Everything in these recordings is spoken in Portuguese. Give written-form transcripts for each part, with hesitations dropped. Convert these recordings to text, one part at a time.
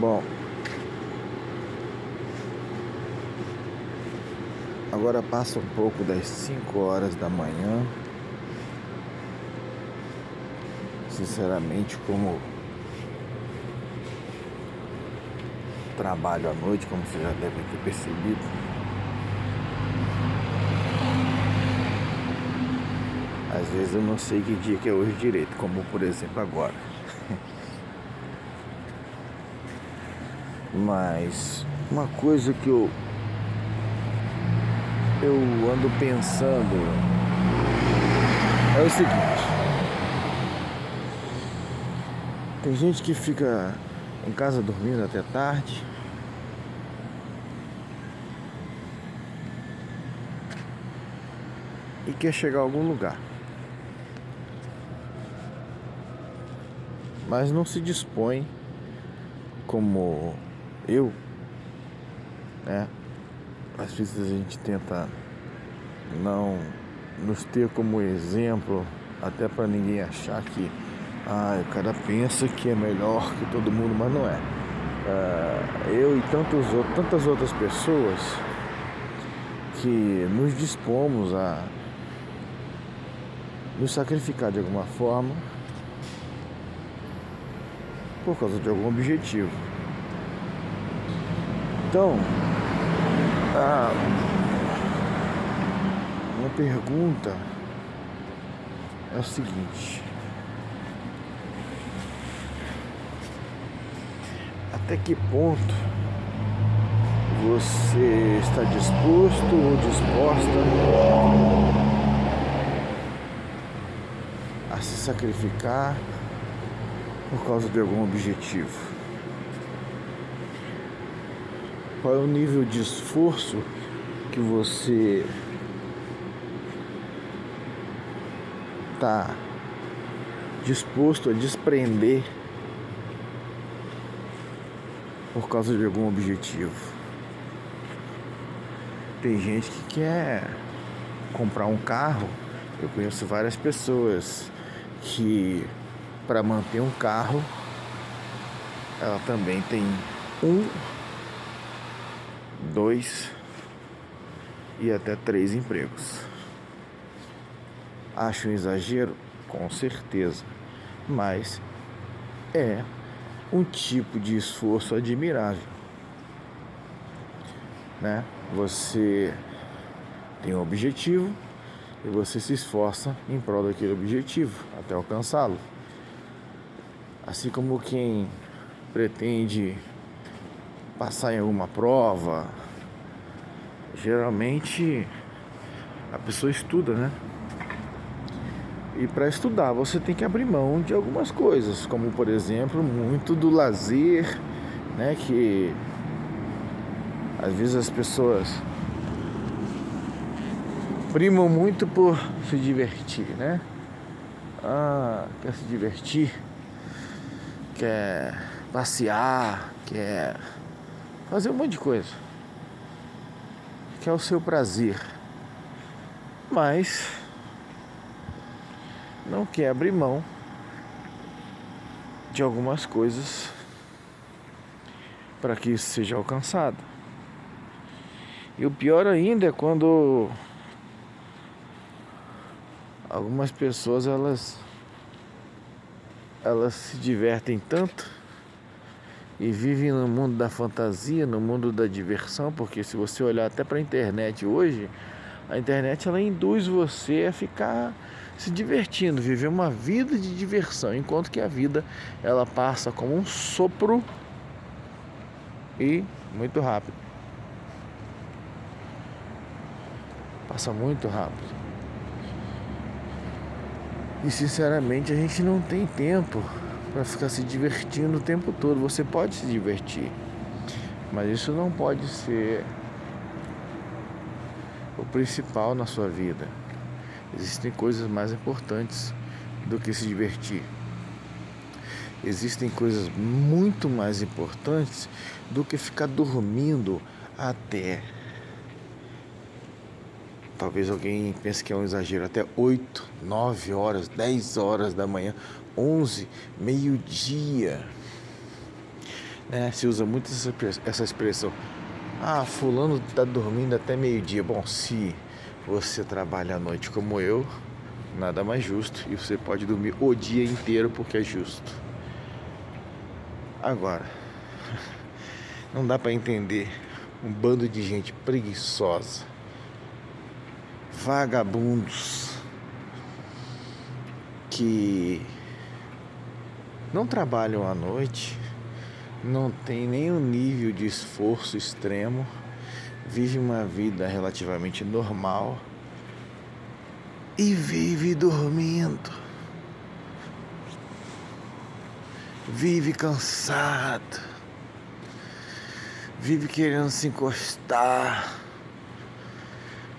Bom, agora passa um pouco das 5 horas da manhã. Sinceramente, como trabalho à noite, como você já deve ter percebido, às vezes eu não sei que dia que é hoje direito, como por exemplo agora. Mas uma coisa que eu ando pensando é o seguinte: tem gente que fica em casa dormindo até tarde e quer chegar a algum lugar, mas não se dispõe como eu, né? Às vezes a gente tenta não nos ter como exemplo, até para ninguém achar que o cara pensa que é melhor que todo mundo, mas não é. Eu e tantas outras pessoas que nos dispomos a nos sacrificar de alguma forma por causa de algum objetivo. Então, uma pergunta é o seguinte: até que ponto você está disposto ou disposta a se sacrificar por causa de algum objetivo? Qual é o nível de esforço que você está disposto a desprender por causa de algum objetivo? Tem gente que quer comprar um carro. Eu conheço várias pessoas que, para manter um carro, ela também tem 2 e até 3 empregos. Acho um exagero? Com certeza. Mas é um tipo de esforço admirável, né? Você tem um objetivo e você se esforça em prol daquele objetivo até alcançá-lo. Assim como quem pretende passar em alguma prova, geralmente a pessoa estuda, né? E para estudar você tem que abrir mão de algumas coisas, como por exemplo, muito do lazer, né? Que às vezes as pessoas primam muito por se divertir, né? Quer se divertir, quer passear, quer fazer um monte de coisa, quer o seu prazer, mas não quer abrir mão de algumas coisas para que isso seja alcançado. E o pior ainda é quando algumas pessoas elas se divertem tanto e vivem no mundo da fantasia, no mundo da diversão, porque se você olhar até para a internet hoje, a internet ela induz você a ficar se divertindo, viver uma vida de diversão, enquanto que a vida ela passa como um sopro e muito rápido. Passa muito rápido. E sinceramente a gente não tem tempo para ficar se divertindo o tempo todo. Você pode se divertir, mas isso não pode ser o principal na sua vida. Existem coisas mais importantes do que se divertir. Existem coisas muito mais importantes do que ficar dormindo até, talvez alguém pense que é um exagero, até 8, 9 horas, 10 horas da manhã, 11, meio-dia. né? Se usa muito essa expressão. Ah, fulano tá dormindo até meio-dia. Bom, se você trabalha à noite como eu, nada mais justo. E você pode dormir o dia inteiro porque é justo. Agora, não dá pra entender um bando de gente preguiçosa, vagabundos, que não trabalham à noite, não tem nenhum nível de esforço extremo, vive uma vida relativamente normal e vive dormindo, vive cansado, vive querendo se encostar,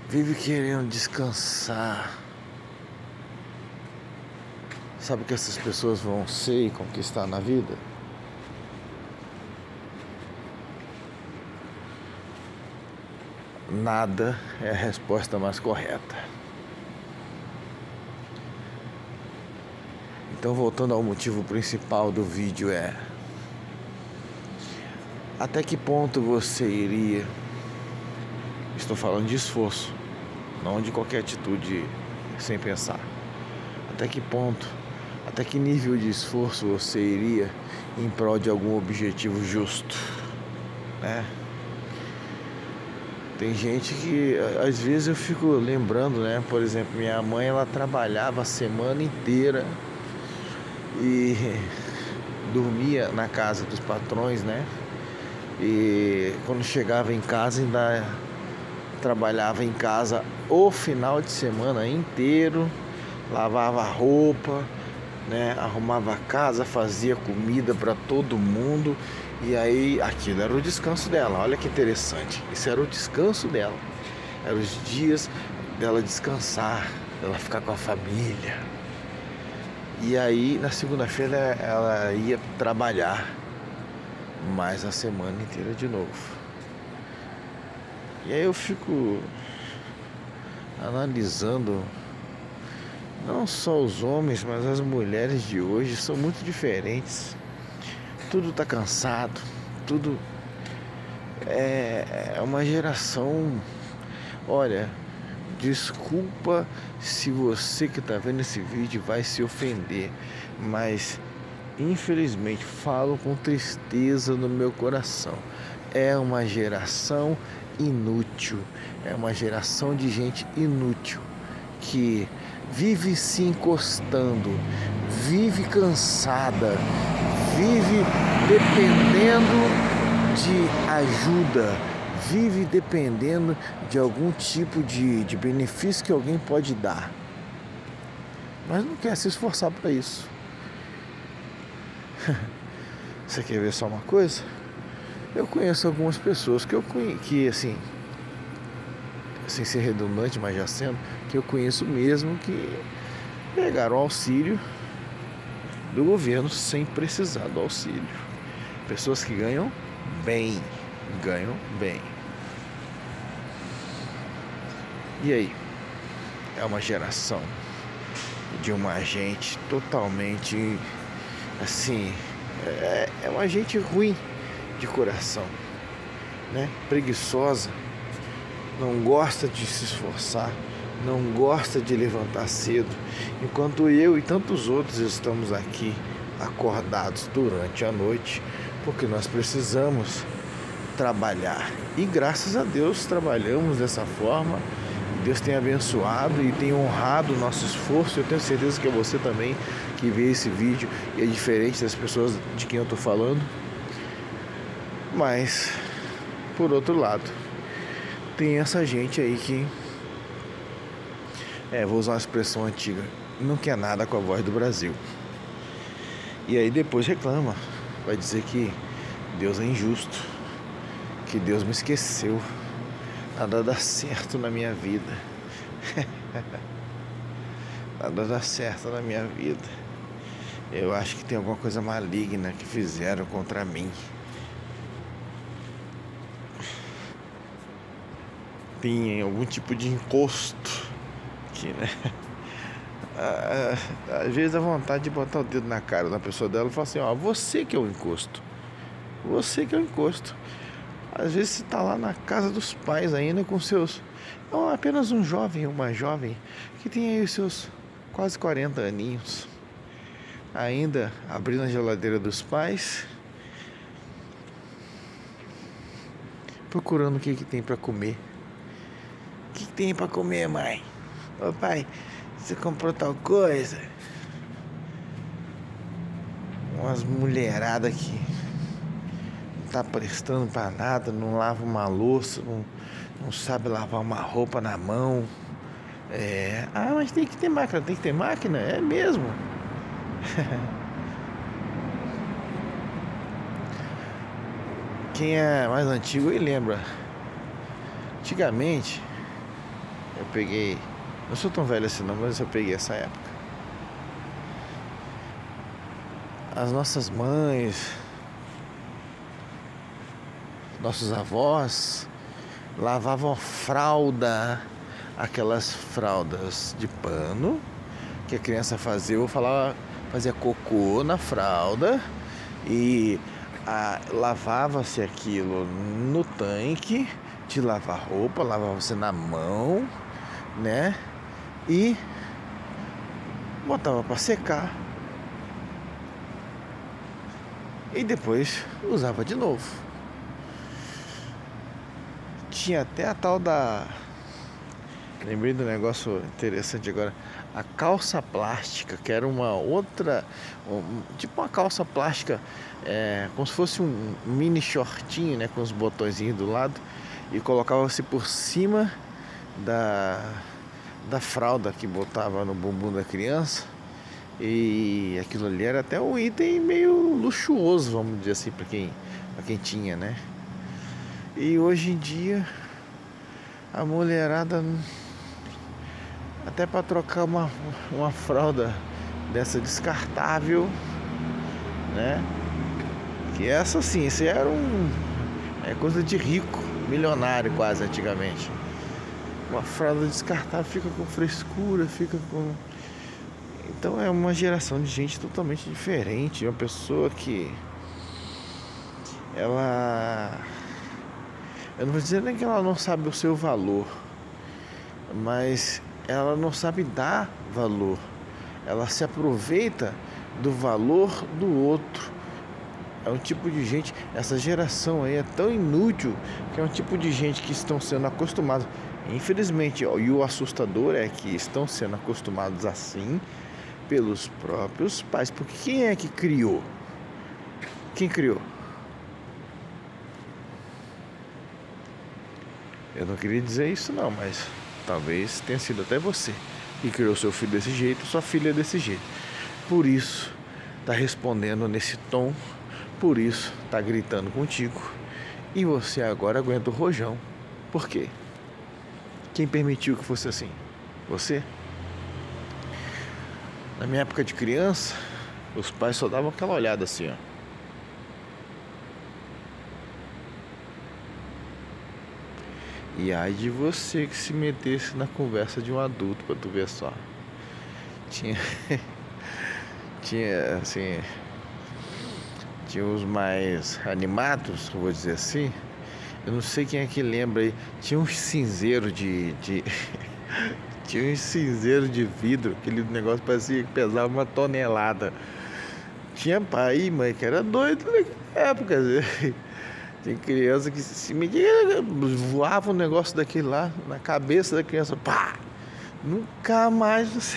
vive querendo descansar. Sabe o que essas pessoas vão ser e conquistar na vida? Nada é a resposta mais correta. Então, voltando ao motivo principal do vídeo, até que ponto você iria, estou falando de esforço, não de qualquer atitude sem pensar, até que nível de esforço você iria em prol de algum objetivo justo, né? Tem gente que, às vezes eu fico lembrando, né? Por exemplo, minha mãe, ela trabalhava a semana inteira e dormia na casa dos patrões, né? E quando chegava em casa ainda trabalhava em casa o final de semana inteiro, lavava roupa, né? Arrumava a casa, fazia comida para todo mundo. E aí aquilo era o descanso dela. Olha que interessante. Isso era o descanso dela. Eram os dias dela descansar, dela ficar com a família. E aí na segunda-feira ela ia trabalhar mais a semana inteira de novo. E aí eu fico analisando não só os homens, mas as mulheres de hoje são muito diferentes. Tudo tá cansado, tudo é uma geração. Olha, desculpa se você que tá vendo esse vídeo vai se ofender, mas infelizmente falo com tristeza no meu coração. É uma geração inútil, é uma geração de gente inútil que vive se encostando, vive cansada, vive dependendo de ajuda, vive dependendo de algum tipo de benefício que alguém pode dar, mas não quer se esforçar para isso. Você quer ver só uma coisa? Eu conheço algumas pessoas que assim, sem ser redundante, mas já sendo, que eu conheço mesmo, que pegaram auxílio do governo sem precisar do auxílio. Pessoas que ganham bem. E aí? É uma geração de uma gente totalmente assim, é uma gente ruim de coração, né? Preguiçosa, não gosta de se esforçar, não gosta de levantar cedo, enquanto eu e tantos outros estamos aqui acordados durante a noite, porque nós precisamos trabalhar. E graças a Deus trabalhamos dessa forma. Deus tem abençoado e tem honrado o nosso esforço. Eu tenho certeza que é você também que vê esse vídeo e é diferente das pessoas de quem eu estou falando. Mas, por outro lado, tem essa gente aí que, vou usar uma expressão antiga, não quer nada com a voz do Brasil. E aí depois reclama, vai dizer que Deus é injusto, que Deus me esqueceu, nada dá certo na minha vida. Nada dá certo na minha vida. Eu acho que tem alguma coisa maligna que fizeram contra mim. Tem algum tipo de encosto aqui, né? Às vezes dá vontade de botar o dedo na cara da pessoa dela e falar assim, ó, você que é o encosto. Você que é o encosto. Às vezes você está lá na casa dos pais ainda com seus... É apenas um jovem, uma jovem, que tem aí os seus quase 40 aninhos. Ainda abrindo a geladeira dos pais, procurando o que tem para comer. O que tem para comer, mãe? Ô pai, você comprou tal coisa? Umas mulheradas que não tá prestando para nada, não lava uma louça, não sabe lavar uma roupa na mão. Mas tem que ter máquina, tem que ter máquina? É mesmo? Quem é mais antigo e lembra. Antigamente, eu peguei... Não sou tão velho assim não, mas eu peguei essa época. As nossas mães, nossos avós lavavam fralda, aquelas fraldas de pano que a criança fazia, fazia cocô na fralda e lavava-se aquilo no tanque de lavar roupa, lavava-se na mão, né? E botava para secar e depois usava de novo. Tinha até a tal da... Lembrei do negócio interessante agora. A calça plástica, que era uma outra... tipo uma calça plástica, como se fosse um mini shortinho, né? Com os botõezinhos do lado. E colocava-se por cima da fralda que botava no bumbum da criança. E aquilo ali era até um item meio luxuoso, vamos dizer assim, para quem tinha, né? E hoje em dia a mulherada, até para trocar uma fralda dessa descartável, né? Que essa sim, isso era coisa de rico, milionário quase antigamente. Uma fralda descartável fica com frescura, fica com... Então é uma geração de gente totalmente diferente. Uma pessoa que eu não vou dizer nem que ela não sabe o seu valor, mas ela não sabe dar valor. Ela se aproveita do valor do outro. É um tipo de gente, essa geração aí é tão inútil, que é um tipo de gente que estão sendo acostumados, infelizmente, e o assustador é que estão sendo acostumados assim pelos próprios pais. Porque quem é que criou? Quem criou? Eu não queria dizer isso não, mas talvez tenha sido até você que criou seu filho desse jeito, sua filha desse jeito. Por isso tá respondendo nesse tom, por isso tá gritando contigo. E você agora aguenta o rojão. Por quê? Quem permitiu que fosse assim? Você? Na minha época de criança, os pais só davam aquela olhada assim, ó. E ai de você que se metesse na conversa de um adulto, pra tu ver só. Tinha assim, tinha os mais animados, vou dizer assim. Eu não sei quem é que lembra aí. Tinha um cinzeiro tinha um cinzeiro de vidro, aquele negócio parecia que pesava 1 tonelada. Tinha pai e mãe que era doido naquela época. Tem criança que se media, voava um negócio daquele lá na cabeça da criança. Pá! Nunca mais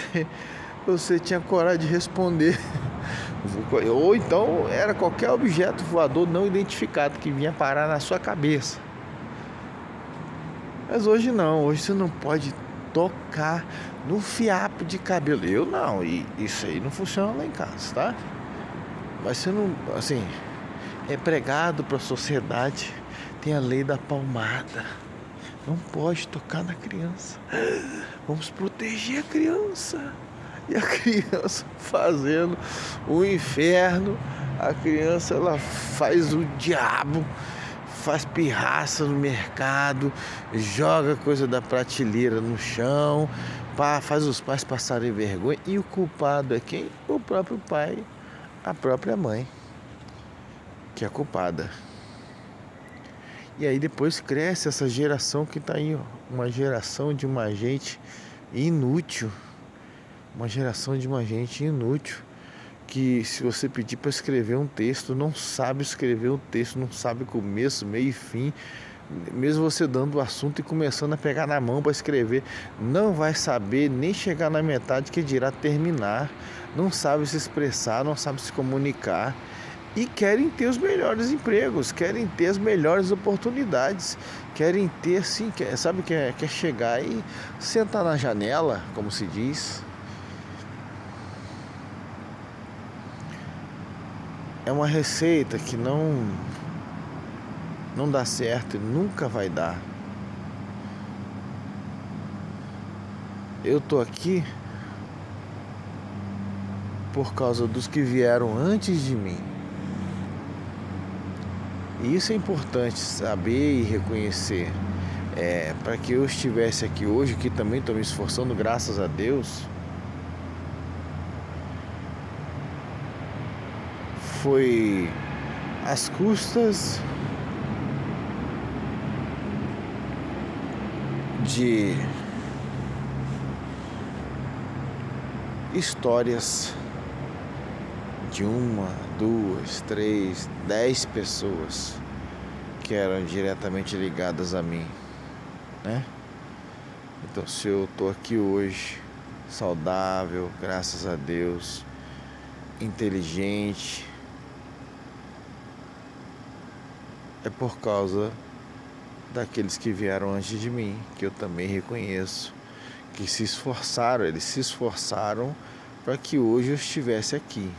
você tinha coragem de responder. Ou então era qualquer objeto voador não identificado que vinha parar na sua cabeça. Mas hoje não, hoje você não pode tocar no fiapo de cabelo. Eu não, e isso aí não funciona lá em casa, tá? Mas você não, assim, é pregado para a sociedade, tem a lei da palmada. Não pode tocar na criança. Vamos proteger a criança. E a criança fazendo o inferno. A criança, ela faz o diabo, faz pirraça no mercado, joga coisa da prateleira no chão, faz os pais passarem vergonha. E o culpado é quem? O próprio pai, a própria mãe. que é culpada. E aí depois cresce essa geração que está aí, ó, uma geração de uma gente inútil. Uma geração de uma gente inútil que, se você pedir para escrever um texto, não sabe escrever um texto, não sabe começo, meio e fim. Mesmo você dando o assunto e começando a pegar na mão para escrever, não vai saber nem chegar na metade, que dirá terminar. Não sabe se expressar, não sabe se comunicar. E querem ter os melhores empregos, querem ter as melhores oportunidades, querem ter, sim, quer chegar e sentar na janela, como se diz. É uma receita que não dá certo e nunca vai dar. Eu tô aqui por causa dos que vieram antes de mim. E isso é importante saber e reconhecer. Para que eu estivesse aqui hoje, que também estou me esforçando, graças a Deus, foi às custas de histórias de 1, 2, 3, 10 pessoas que eram diretamente ligadas a mim, né? Então, se eu tô aqui hoje, saudável, graças a Deus, inteligente, é por causa daqueles que vieram antes de mim, que eu também reconheço, que eles se esforçaram para que hoje eu estivesse aqui.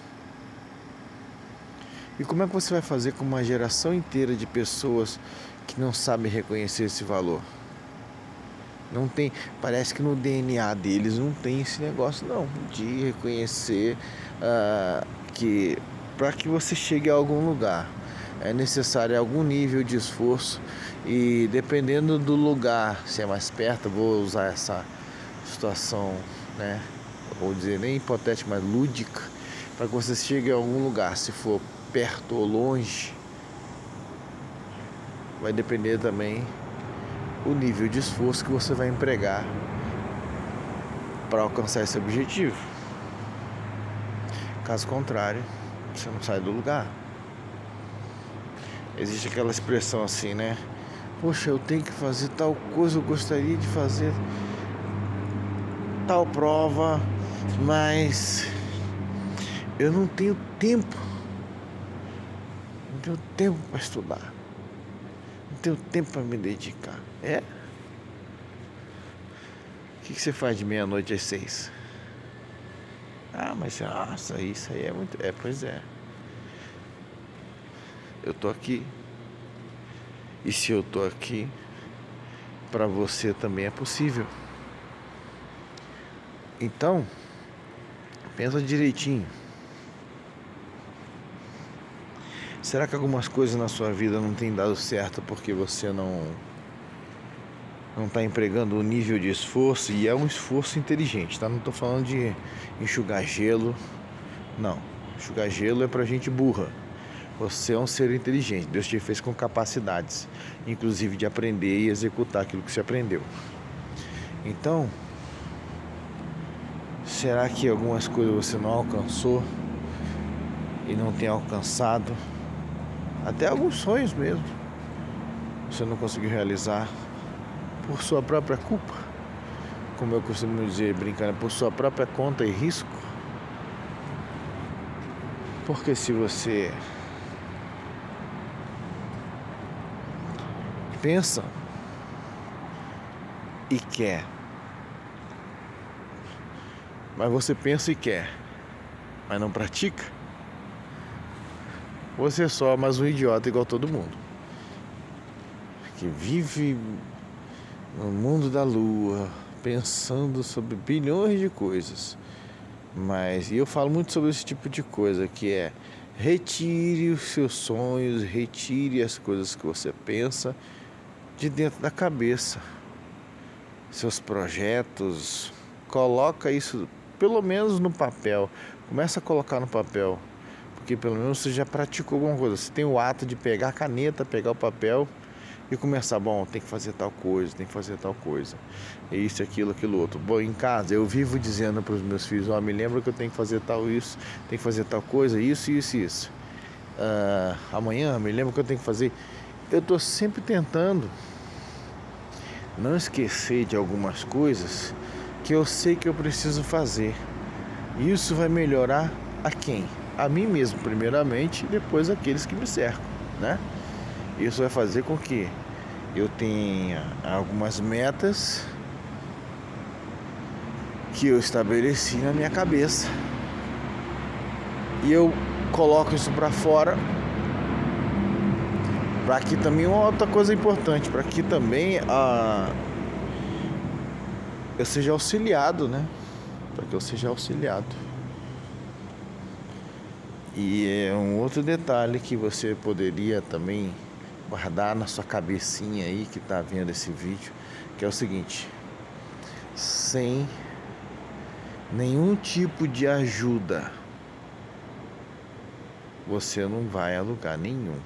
E como é que você vai fazer com uma geração inteira de pessoas que não sabem reconhecer esse valor? Não tem, parece que no DNA deles não tem esse negócio não, de reconhecer que para que você chegue a algum lugar é necessário algum nível de esforço, e dependendo do lugar, se é mais perto, vou usar essa situação, né? Vou dizer nem hipotética, mas lúdica, para que você chegue a algum lugar, se for perto ou longe, vai depender também o nível de esforço que você vai empregar para alcançar esse objetivo. Caso contrário, você não sai do lugar. Existe aquela expressão assim, né? Poxa, eu tenho que fazer tal coisa, eu gostaria de fazer tal prova, mas eu não tenho tempo. Não tenho tempo para estudar. Não tenho tempo para me dedicar. O que você faz de meia-noite às 6? Mas nossa, isso aí é muito... pois é. Eu tô aqui. E se eu tô aqui, para você também é possível. Então, pensa direitinho. Será que algumas coisas na sua vida não têm dado certo porque você não está empregando o nível de esforço? E é um esforço inteligente, tá? Não estou falando de enxugar gelo. Não, enxugar gelo é pra gente burra. Você é um ser inteligente. Deus te fez com capacidades, inclusive de aprender e executar aquilo que você aprendeu. Então, será que algumas coisas você não alcançou e não tem alcançado? Até alguns sonhos mesmo você não conseguiu realizar por sua própria culpa, como eu costumo dizer brincando, por sua própria conta e risco. Porque se você pensa e quer, mas você pensa e quer, mas não pratica, você é só mais um idiota igual todo mundo, que vive no mundo da lua, pensando sobre bilhões de coisas. E eu falo muito sobre esse tipo de coisa, que é: retire os seus sonhos, retire as coisas que você pensa de dentro da cabeça, seus projetos, coloca isso pelo menos no papel, começa a colocar no papel, Porque pelo menos você já praticou alguma coisa. Você tem o ato de pegar a caneta, pegar o papel e começar, bom, tem que fazer tal coisa, tem que fazer tal coisa. Isso, aquilo outro. Bom, em casa eu vivo dizendo para os meus filhos, me lembra que eu tenho que fazer tal isso, tem que fazer tal coisa, isso. Amanhã me lembra que eu tenho que fazer. Eu estou sempre tentando não esquecer de algumas coisas que eu sei que eu preciso fazer. E isso vai melhorar a quem? A mim mesmo, primeiramente, e depois aqueles que me cercam, né? Isso vai fazer com que eu tenha algumas metas que eu estabeleci na minha cabeça. E eu coloco isso para fora, para que também uma outra coisa importante, para que também eu seja auxiliado, né? Para que eu seja auxiliado. E é um outro detalhe que você poderia também guardar na sua cabecinha aí que está vendo esse vídeo, que é o seguinte: sem nenhum tipo de ajuda, você não vai a lugar nenhum.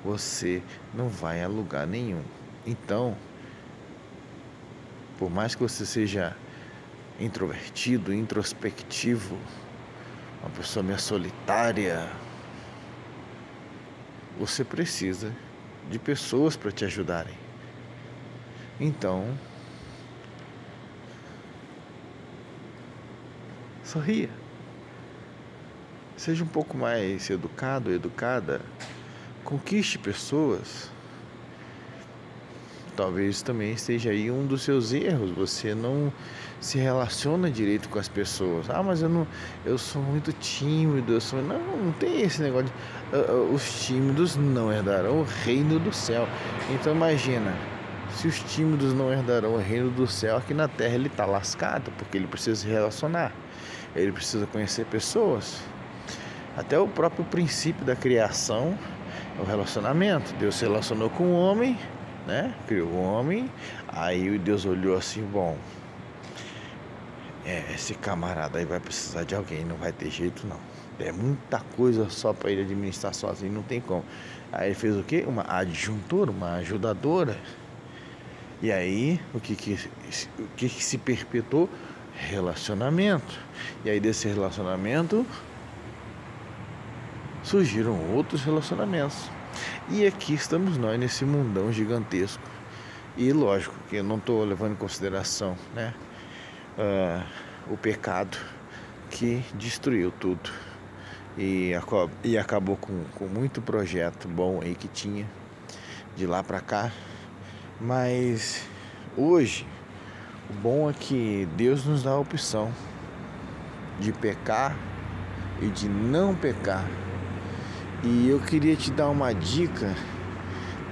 Você não vai a lugar nenhum. Então, por mais que você seja introvertido, introspectivo, uma pessoa meio solitária, você precisa de pessoas para te ajudarem. Então, sorria. Seja um pouco mais educado, educada. Conquiste pessoas. Talvez também esteja aí um dos seus erros. Você não se relaciona direito com as pessoas. Mas eu sou muito tímido. Não tem esse negócio de, os tímidos não herdarão o reino do céu. Então imagina, se os tímidos não herdarão o reino do céu, aqui na terra ele está lascado, porque ele precisa se relacionar. Ele precisa conhecer pessoas. Até o próprio princípio da criação é o relacionamento. Deus se relacionou com o homem, né? Criou o homem. Aí Deus olhou assim, bom, esse camarada aí vai precisar de alguém, não vai ter jeito não. É muita coisa só para ele administrar sozinho, não tem como. Aí ele fez o quê? Uma adjuntora, uma ajudadora. E aí, o que se perpetuou? Relacionamento. E aí desse relacionamento surgiram outros relacionamentos. E aqui estamos nós nesse mundão gigantesco. E lógico que eu não estou levando em consideração, né, o pecado que destruiu tudo. E acabou com muito projeto bom aí que tinha de lá para cá. Mas hoje o bom é que Deus nos dá a opção de pecar e de não pecar. E eu queria te dar uma dica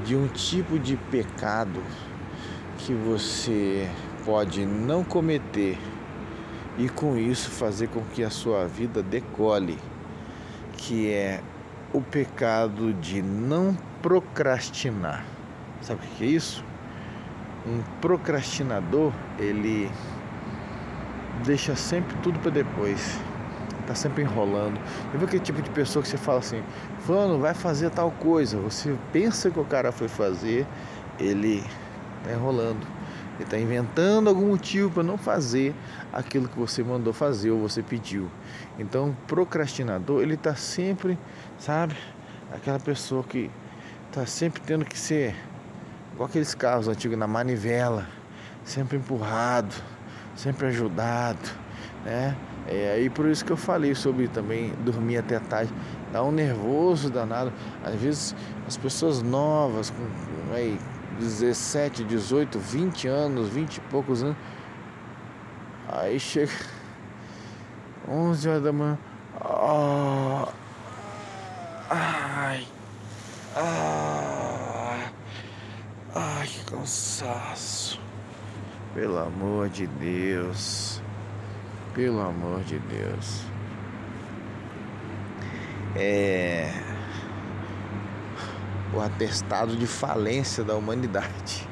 de um tipo de pecado que você pode não cometer e com isso fazer com que a sua vida decole, que é o pecado de não procrastinar. Sabe o que é isso? Um procrastinador, ele deixa sempre tudo para depois. Tá sempre enrolando. Eu vi aquele tipo de pessoa que você fala assim, fulano, vai fazer tal coisa. Você pensa que o cara foi fazer, ele tá enrolando. Ele tá inventando algum motivo para não fazer aquilo que você mandou fazer ou você pediu. Então, o procrastinador, ele tá sempre, sabe? Aquela pessoa que tá sempre tendo que ser igual aqueles carros antigos na manivela, sempre empurrado, sempre ajudado, né? E por isso que eu falei sobre também dormir até tarde. Dá um nervoso danado. Às vezes as pessoas novas, com 17, 18, 20 anos, 20 e poucos anos, aí chega 11 horas da manhã. Ai, que cansaço. Pelo amor de Deus. Pelo amor de Deus. O atestado de falência da humanidade.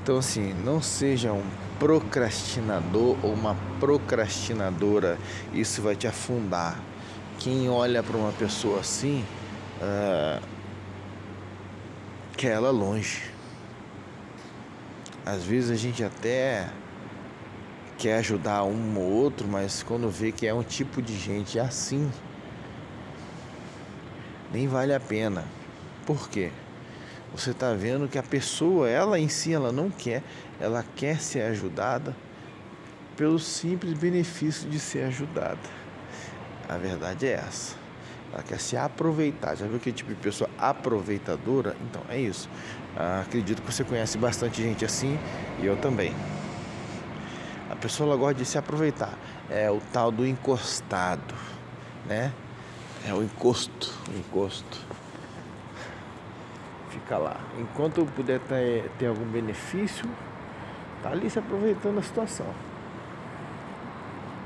Então assim, não seja um procrastinador ou uma procrastinadora. Isso vai te afundar. quem olha para uma pessoa assim, quer ela longe. Às vezes a gente até quer ajudar um ou outro, mas quando vê que é um tipo de gente assim, nem vale a pena. Por quê? Você está vendo que a pessoa, ela em si, ela não quer, ela quer ser ajudada pelo simples benefício de ser ajudada. A verdade é essa. Ela quer se aproveitar. Já viu que tipo de pessoa aproveitadora? Então, é isso. Acredito que você conhece bastante gente assim, e eu também. A pessoa ela gosta de se aproveitar. É o tal do encostado, né? É o encosto. Fica lá. Enquanto eu puder ter algum benefício, tá ali se aproveitando da situação.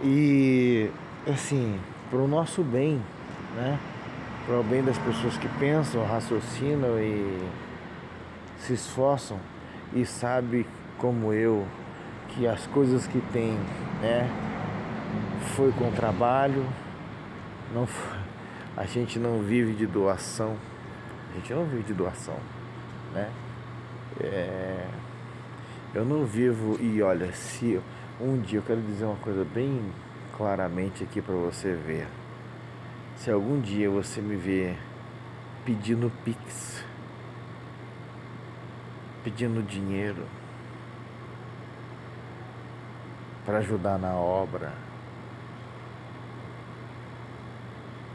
E, assim, pro nosso bem, né? Para o bem das pessoas que pensam, raciocinam e se esforçam e sabem, como eu, que as coisas que tem, né, foi com trabalho, não, a gente não vive de doação, né? Eu não vivo, e olha, se um dia eu quero dizer uma coisa bem claramente aqui para você ver. Se algum dia você me ver pedindo Pix, pedindo dinheiro para ajudar na obra,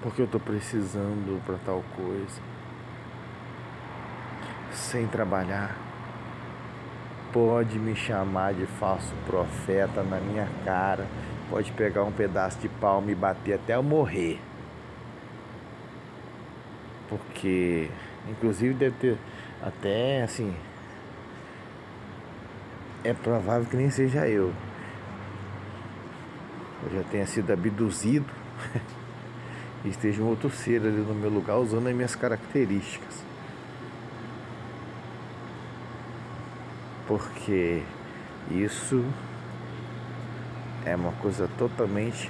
porque eu estou precisando para tal coisa, sem trabalhar, pode me chamar de falso profeta na minha cara, pode pegar um pedaço de pau e me bater até eu morrer. Porque, inclusive, deve ter até, assim, é provável que nem seja eu. Eu já tenha sido abduzido e esteja um outro ser ali no meu lugar usando as minhas características. Porque isso é uma coisa totalmente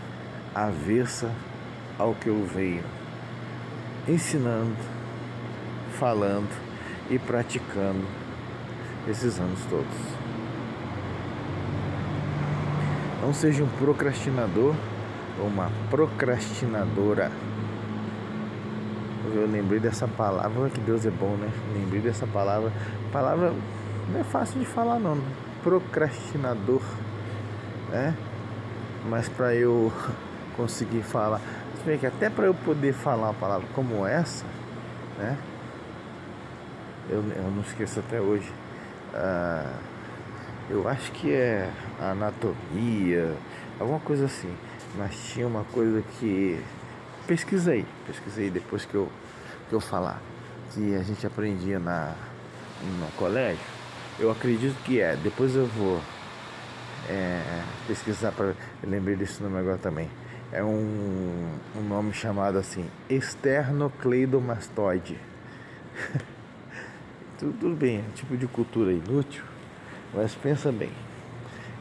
avessa ao que eu venho ensinando, falando e praticando esses anos todos. Não seja um procrastinador ou uma procrastinadora. Eu lembrei dessa palavra, que Deus é bom, né? Lembrei dessa palavra. Palavra não é fácil de falar não, né? Procrastinador, né? Mas para eu conseguir falar, você vê que até para eu poder falar uma palavra como essa, né? Eu não esqueço até hoje. Eu acho que é anatomia, alguma coisa assim. Mas tinha uma coisa que pesquisei depois que eu falar, que a gente aprendia no colégio. Eu acredito que depois eu vou pesquisar para. Eu lembrei desse nome agora também. É um nome chamado assim, esternocleidomastoide. Tudo bem, é um tipo de cultura inútil, mas pensa bem.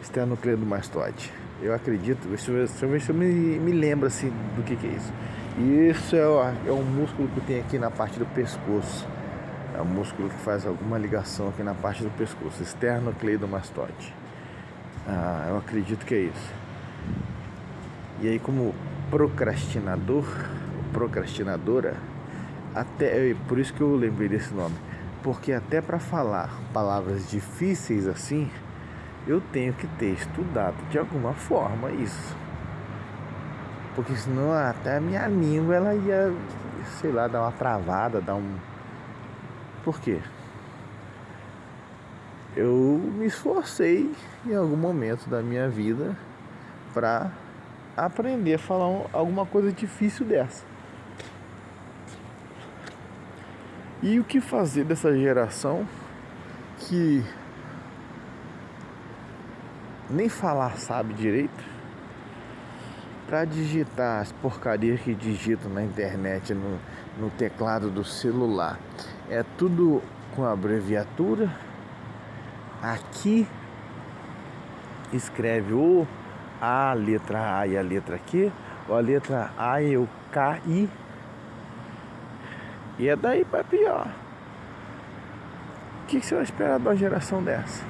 Esternocleidomastoide. Eu acredito, deixa eu ver se eu me lembro assim do que é isso. E isso é um músculo que tem aqui na parte do pescoço. É um músculo que faz alguma ligação aqui na parte do pescoço. Esternocleidomastoide. Eu acredito que é isso. E aí, como procrastinador, procrastinadora, até por isso que eu lembrei desse nome. Porque até para falar palavras difíceis assim, eu tenho que ter estudado de alguma forma isso. Porque senão até a minha língua ela ia, sei lá, dar uma travada, Por quê? Eu me esforcei em algum momento da minha vida para aprender a falar alguma coisa difícil dessa. E o que fazer dessa geração que nem falar sabe direito, para digitar as porcarias que digitam na internet, no teclado do celular? É tudo com abreviatura. Aqui escreve ou a letra A e a letra Q, a letra A e o K-I. E é daí para pior. O que você vai esperar de uma geração dessa?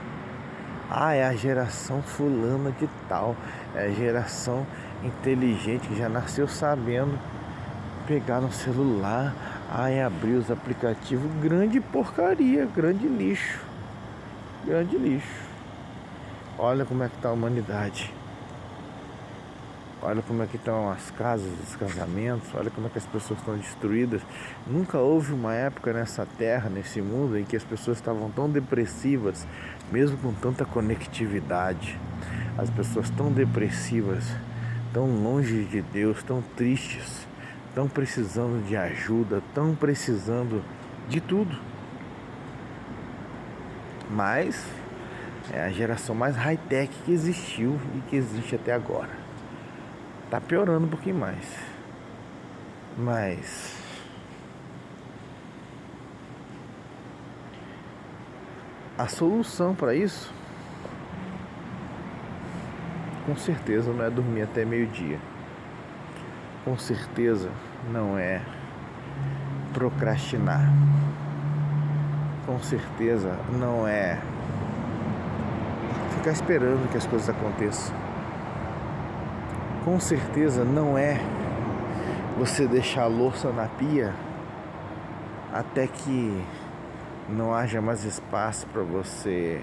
Ah, é a geração fulana de tal. É a geração inteligente que já nasceu sabendo pegar no celular. Ah, é abrir os aplicativos. Grande porcaria, grande lixo. Grande lixo. Olha como é que tá a humanidade. Olha como é que estão as casas, os casamentos. Olha como é que as pessoas estão destruídas. Nunca houve uma época nessa terra, nesse mundo, em que as pessoas estavam tão depressivas, mesmo com tanta conectividade. As pessoas tão depressivas, tão longe de Deus, tão tristes, tão precisando de ajuda, tão precisando de tudo. Mas é a geração mais high-tech que existiu e que existe até agora. Tá piorando um pouquinho mais. Mas a solução para isso, com certeza, não é dormir até meio-dia. Com certeza não é procrastinar. Com certeza não é ficar esperando que as coisas aconteçam. Com certeza não é você deixar a louça na pia até que não haja mais espaço para você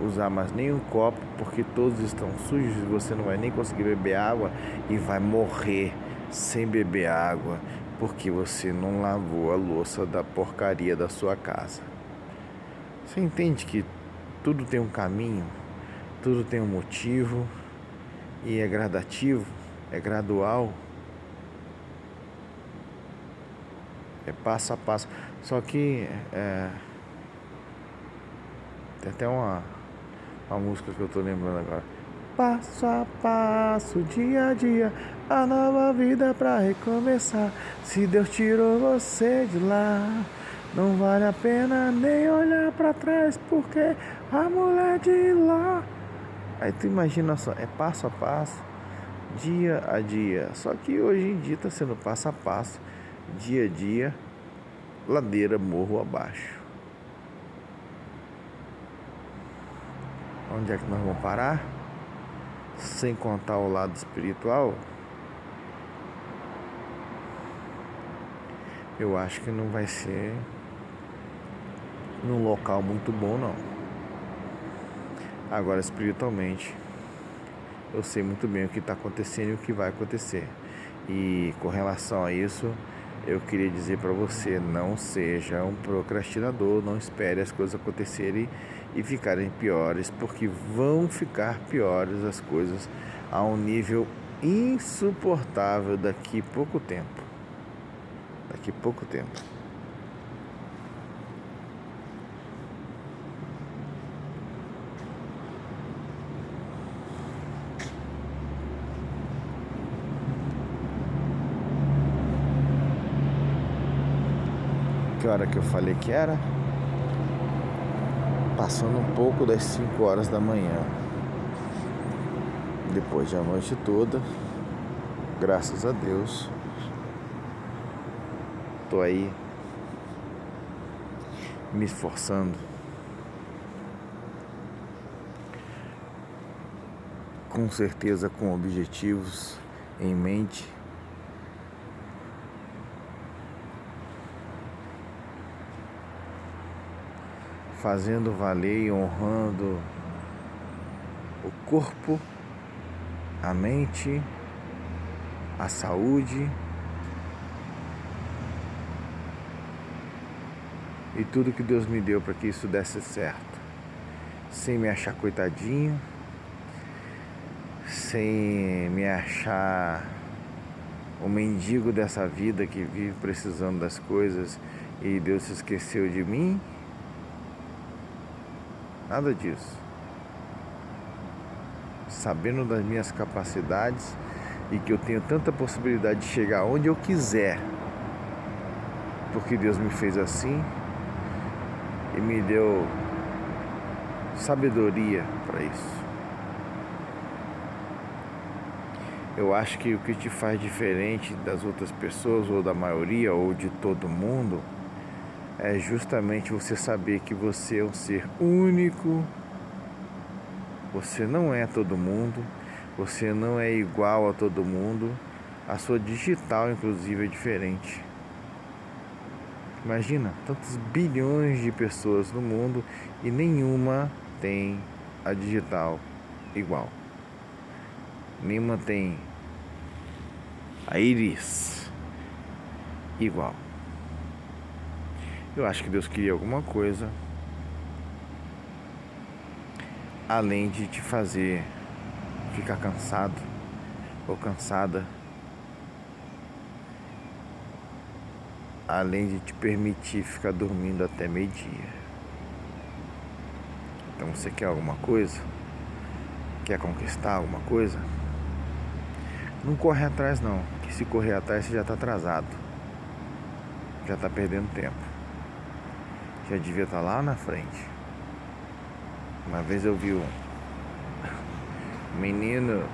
usar mais nenhum copo, porque todos estão sujos e você não vai nem conseguir beber água e vai morrer sem beber água porque você não lavou a louça da porcaria da sua casa. Você entende que tudo tem um caminho? Tudo tem um motivo e é gradativo, é gradual, é passo a passo. Só que tem até uma música que eu tô lembrando agora. Passo a passo, dia a dia, a nova vida pra recomeçar. Se Deus tirou você de lá, não vale a pena nem olhar pra trás, porque a mulher de lá. Aí tu imagina só, é passo a passo, dia a dia. Só que hoje em dia está sendo passo a passo, dia a dia, ladeira, morro abaixo. Onde é que nós vamos parar? Sem contar o lado espiritual, eu acho que não vai ser num local muito bom, não. Agora, espiritualmente, eu sei muito bem o que está acontecendo e o que vai acontecer. E com relação a isso, eu queria dizer para você, não seja um procrastinador, não espere as coisas acontecerem e ficarem piores, porque vão ficar piores as coisas a um nível insuportável daqui a pouco tempo. Daqui a pouco tempo. Que hora que eu falei que era? Passando um pouco das 5 horas da manhã. Depois de a noite toda, graças a Deus, tô aí me esforçando, com certeza com objetivos em mente, fazendo valer e honrando o corpo, a mente, a saúde e tudo que Deus me deu para que isso desse certo, sem me achar coitadinho, sem me achar o mendigo dessa vida que vive precisando das coisas e Deus se esqueceu de mim. Nada disso. Sabendo das minhas capacidades e que eu tenho tanta possibilidade de chegar onde eu quiser, porque Deus me fez assim e me deu sabedoria para isso. Eu acho que o que te faz diferente das outras pessoas, ou da maioria, ou de todo mundo, é justamente você saber que você é um ser único, você não é todo mundo, você não é igual a todo mundo, a sua digital, inclusive, é diferente. Imagina, tantos bilhões de pessoas no mundo e nenhuma tem a digital igual. Nenhuma tem a íris igual. Eu acho que Deus queria alguma coisa além de te fazer ficar cansado ou cansada, além de te permitir ficar dormindo até meio-dia. Então você quer alguma coisa? Quer conquistar alguma coisa? Não corre atrás não, que se correr atrás você já está atrasado. Já está perdendo tempo. Já devia estar lá na frente. Uma vez eu vi um menino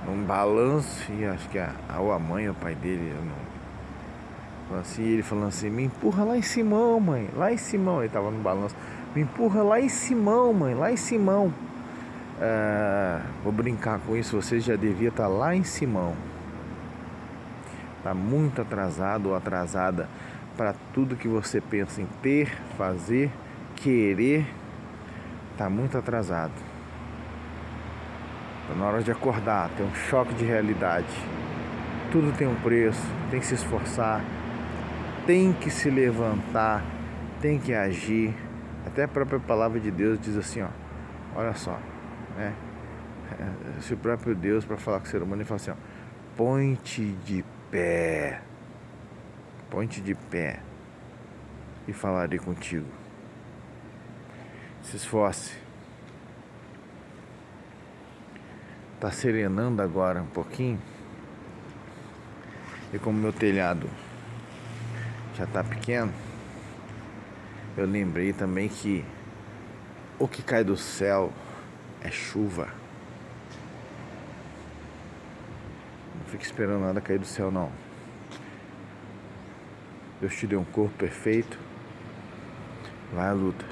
num balanço, e acho que ou a mãe ou o pai dele, eu não, assim, ele falando assim, me empurra lá em Simão, mãe, lá em Simão, ele tava no balanço, me empurra lá em Simão, mãe, lá em Simão. Vou brincar com isso, você já devia estar lá em Simão. Tá muito atrasado ou atrasada para tudo que você pensa em ter, fazer, querer. Tá muito atrasado. Tá na hora de acordar, tem um choque de realidade. Tudo tem um preço, tem que se esforçar, tem que se levantar, tem que agir. Até a própria palavra de Deus diz assim, ó, olha só, né? Se o próprio Deus, para falar com o ser humano, ele fala assim, ó, põe-te de pé, põe-te de pé e falarei contigo. Se esforce. Tá serenando agora um pouquinho. E como meu telhado já tá pequeno, eu lembrei também que o que cai do céu é chuva. Não fique esperando nada cair do céu, não. Deus te deu um corpo perfeito. Vai à luta.